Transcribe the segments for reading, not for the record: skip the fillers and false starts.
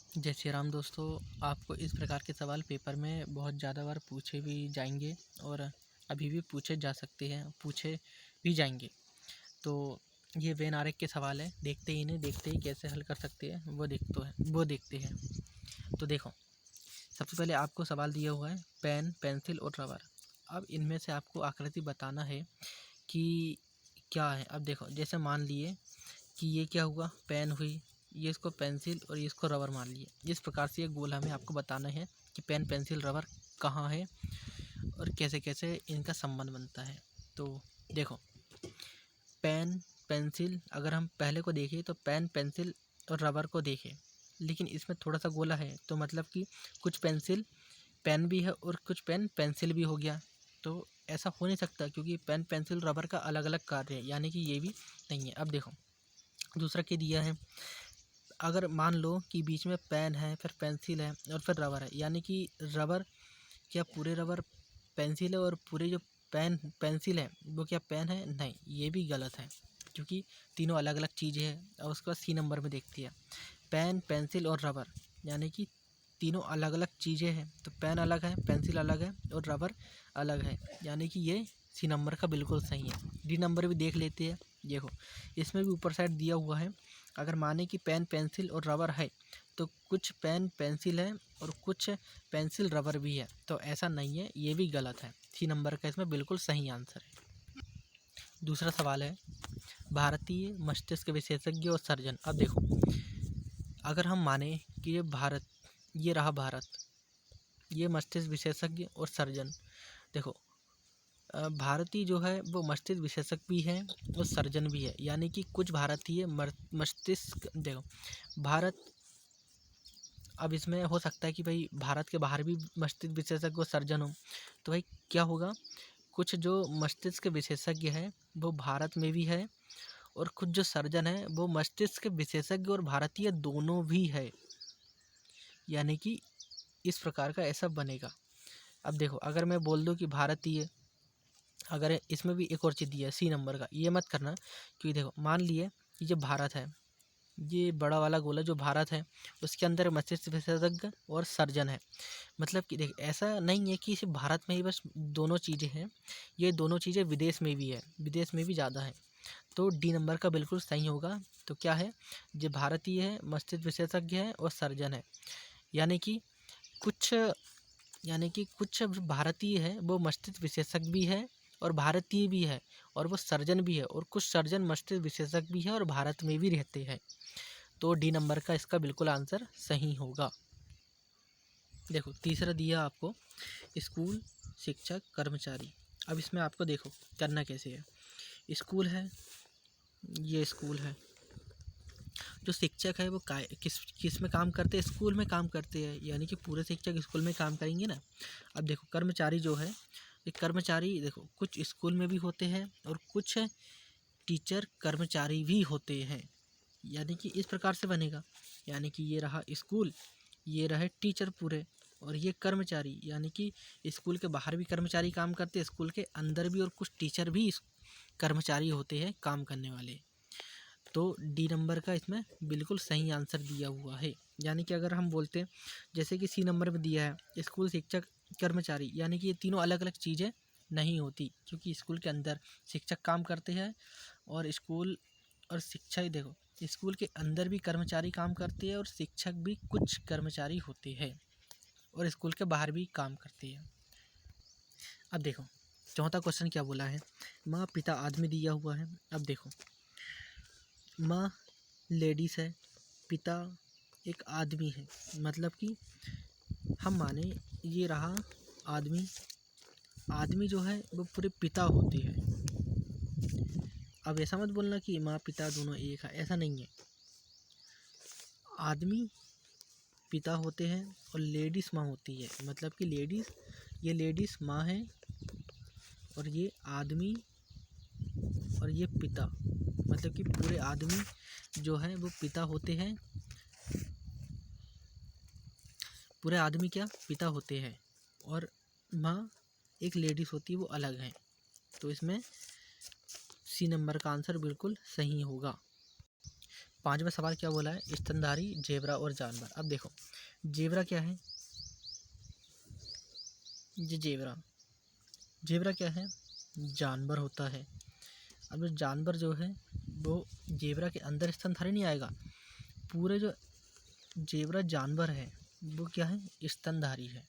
जय श्री राम दोस्तों। आपको इस प्रकार के सवाल पेपर में बहुत ज़्यादा बार पूछे भी जाएंगे और अभी भी पूछे जा सकते हैं, पूछे भी जाएंगे। तो ये वेन आरेख के सवाल है, देखते ही नहीं देखते ही कैसे हल कर सकते हैं वो देखते हैं। तो देखो, सबसे पहले आपको सवाल दिया हुआ है पेन, पेंसिल और रबर। अब इनमें से आपको आकृति बताना है कि क्या है। अब देखो, जैसे मान लिए कि ये क्या हुआ, पेन हुई, ये इसको पेंसिल और ये इसको रबर मान लिए। इस प्रकार से ये गोल हमें आपको बताना है कि पेन, पेंसिल, रबर कहाँ है और कैसे कैसे इनका संबंध बनता है। तो देखो, पेन, पेंसिल, अगर हम पहले को देखें तो पेन, पेंसिल और रबर को देखें, लेकिन इसमें थोड़ा सा गोला है, तो मतलब कि कुछ पेंसिल पेन भी है और कुछ पेन पेंसिल भी हो गया। तो ऐसा हो नहीं सकता, क्योंकि पेन, पेंसिल, रबर का अलग अलग कार्य है, यानी कि ये भी नहीं है। अब देखो, दूसरा क्या दिया है, अगर मान लो कि बीच में पेन है, फिर पेंसिल है और फिर रबर है, यानी कि रबर, क्या पूरे रबर पेंसिल है और पूरे जो पेन पेंसिल है वो क्या पेन है? नहीं, ये भी गलत है, क्योंकि तीनों अलग अलग चीज़ें हैं। और उसके बाद सी नंबर में देखती है, पेन, पेंसिल और रबर, यानी कि तीनों अलग अलग चीज़ें हैं। तो पेन अलग है, पेंसिल अलग है और रबर अलग है, यानी कि ये सी नंबर का बिल्कुल सही है। डी नंबर भी देख लेते हैं। देखो, इसमें भी ऊपर साइड दिया हुआ है, अगर माने कि पेन, पेंसिल और रबर है, तो कुछ पेन पेंसिल है और कुछ पेंसिल रबर भी है। तो ऐसा नहीं है, ये भी गलत है। सी नंबर का इसमें बिल्कुल सही आंसर है। दूसरा सवाल है भारतीय मस्तिष्क विशेषज्ञ और सर्जन। अब देखो, अगर हम माने कि ये रहा भारत, ये मस्तिष्क विशेषज्ञ और सर्जन। देखो, भारतीय जो है वो मस्तिष्क विशेषज्ञ भी है और सर्जन भी है, यानी कि कुछ भारतीय मस्तिष्क, देखो भारत, अब इसमें हो सकता है कि भाई भारत के बाहर भी मस्तिष्क विशेषज्ञ और सर्जन हो। तो भाई क्या होगा, कुछ जो मस्तिष्क विशेषज्ञ है वो भारत में भी है और कुछ जो सर्जन है वो मस्तिष्क विशेषज्ञ और भारतीय दोनों भी है, यानी कि इस प्रकार का ऐसा बनेगा। अब देखो, अगर मैं बोल दूं कि भारतीय, अगर इसमें भी एक और चीज़ दिया है सी नंबर का, ये मत करना, क्योंकि देखो मान लिए कि जो भारत है, ये बड़ा वाला गोला जो भारत है, उसके अंदर मस्तिष्क विशेषज्ञ और सर्जन है। मतलब कि देख, ऐसा नहीं है कि सिर्फ भारत में ही बस दोनों चीज़ें हैं, ये दोनों चीज़ें विदेश में भी है, विदेश में भी ज़्यादा है। तो डी नंबर का बिल्कुल सही होगा। तो क्या है, जो भारतीय है, मस्तिष्क विशेषज्ञ है और सर्जन है, यानी कि कुछ कुछ भारतीय है वो मस्तिष्क विशेषज्ञ भी है और भारतीय भी है और वो सर्जन भी है, और कुछ सर्जन मस्तिष्क विशेषज्ञ भी है और भारत में भी रहते हैं। तो डी नंबर का इसका बिल्कुल आंसर सही होगा। देखो, तीसरा दिया आपको स्कूल, शिक्षक, कर्मचारी। अब इसमें आपको देखो करना कैसे है। स्कूल है, ये स्कूल है, जो शिक्षक है वो किस में काम करते हैं? स्कूल में काम करते हैं, यानी कि पूरे शिक्षक स्कूल में काम करेंगे ना। अब देखो, कर्मचारी जो है, ये कर्मचारी देखो कुछ स्कूल में भी होते हैं और कुछ टीचर कर्मचारी भी होते हैं, यानी कि इस प्रकार से बनेगा। यानी कि ये रहा स्कूल, ये रहे टीचर पूरे, और ये कर्मचारी, यानी कि स्कूल के बाहर भी कर्मचारी काम करते हैं, स्कूल के अंदर भी, और कुछ टीचर भी कर्मचारी होते हैं काम करने वाले। तो डी नंबर का इसमें बिल्कुल सही आंसर दिया हुआ है। यानी कि अगर हम बोलते हैं, जैसे कि सी नंबर में दिया है स्कूल, शिक्षक, कर्मचारी, यानी कि ये तीनों अलग अलग चीज़ें नहीं होती, क्योंकि स्कूल के अंदर शिक्षक काम करते हैं और स्कूल और शिक्षा ही, देखो स्कूल के अंदर भी कर्मचारी काम करते हैं और शिक्षक भी कुछ कर्मचारी होते हैं और स्कूल के बाहर भी काम करते हैं। अब देखो, चौथा क्वेश्चन क्या बोला है, माँ, पिता, आदमी दिया हुआ है। अब देखो, माँ लेडीज़ है, पिता एक आदमी है, मतलब कि हम माने ये रहा आदमी, आदमी जो है वो पूरे पिता होते हैं। अब ऐसा मत बोलना कि माँ पिता दोनों एक है, ऐसा नहीं है। आदमी पिता होते हैं और लेडीज़ माँ होती है, मतलब कि ये लेडीज़ माँ है और ये आदमी और ये पिता, मतलब कि पूरे आदमी जो है वो पिता होते हैं, पूरे आदमी क्या पिता होते हैं, और माँ एक लेडीज़ होती है वो अलग है। तो इसमें सी नंबर का आंसर बिल्कुल सही होगा। 5वां सवाल क्या बोला है, स्तनधारी जेबरा और जानवर। अब देखो जेबरा क्या है, ये जेबरा क्या है, जानवर होता है। अब जो जानवर जो है वो जेबरा के अंदर स्तनधारी नहीं आएगा, पूरे जो जेबरा जानवर है वो क्या है, स्तनधारी है।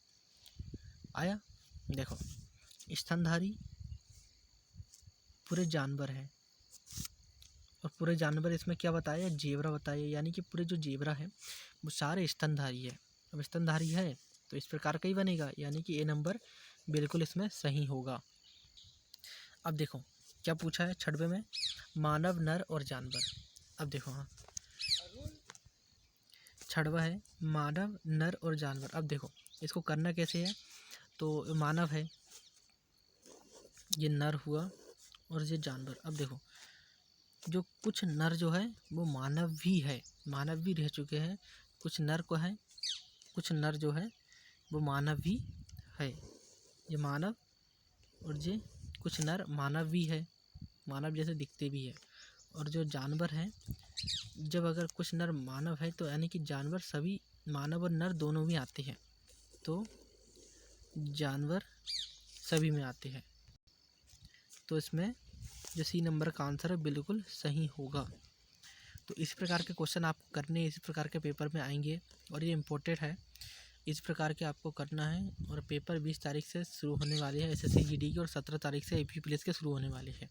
आया, देखो स्तनधारी पूरे जानवर है, और पूरे जानवर इसमें क्या बताया, जेबरा बताया, यानी कि पूरे जो जेबरा है वो सारे स्तनधारी है। अब स्तनधारी है तो इस प्रकार का ही बनेगा, यानी कि ए नंबर बिल्कुल इसमें सही होगा। अब देखो क्या पूछा है 6वें में, मानव, नर और जानवर। अब देखो हाँ 6वां है मानव, नर और जानवर। अब देखो इसको करना कैसे है, तो मानव है, ये नर हुआ और ये जानवर। अब देखो जो कुछ नर जो है वो मानव भी है, मानव भी रह चुके हैं, कुछ नर को है, कुछ नर जो है वो मानव भी है, ये मानव, और ये कुछ नर मानव भी है, मानव जैसे दिखते भी है। और जो जानवर है, जब अगर कुछ नर मानव है तो यानी कि जानवर सभी, मानव और नर दोनों भी आते हैं, तो जानवर सभी में आते हैं, तो इसमें जो सी नंबर का आंसर है बिल्कुल सही होगा। तो इस प्रकार के क्वेश्चन आपको करने इस प्रकार के पेपर में आएंगे, और ये इम्पोर्टेंट है, इस प्रकार के आपको करना है। और पेपर 20 तारीख से शुरू होने वाले हैं एसएससी जीडी के, और 17 तारीख से एपी पुलिस के शुरू होने वाले हैं।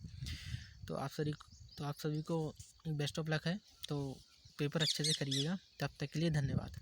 तो आप सभी को बेस्ट ऑफ लक है, तो पेपर अच्छे से करिएगा। तब तक के लिए धन्यवाद।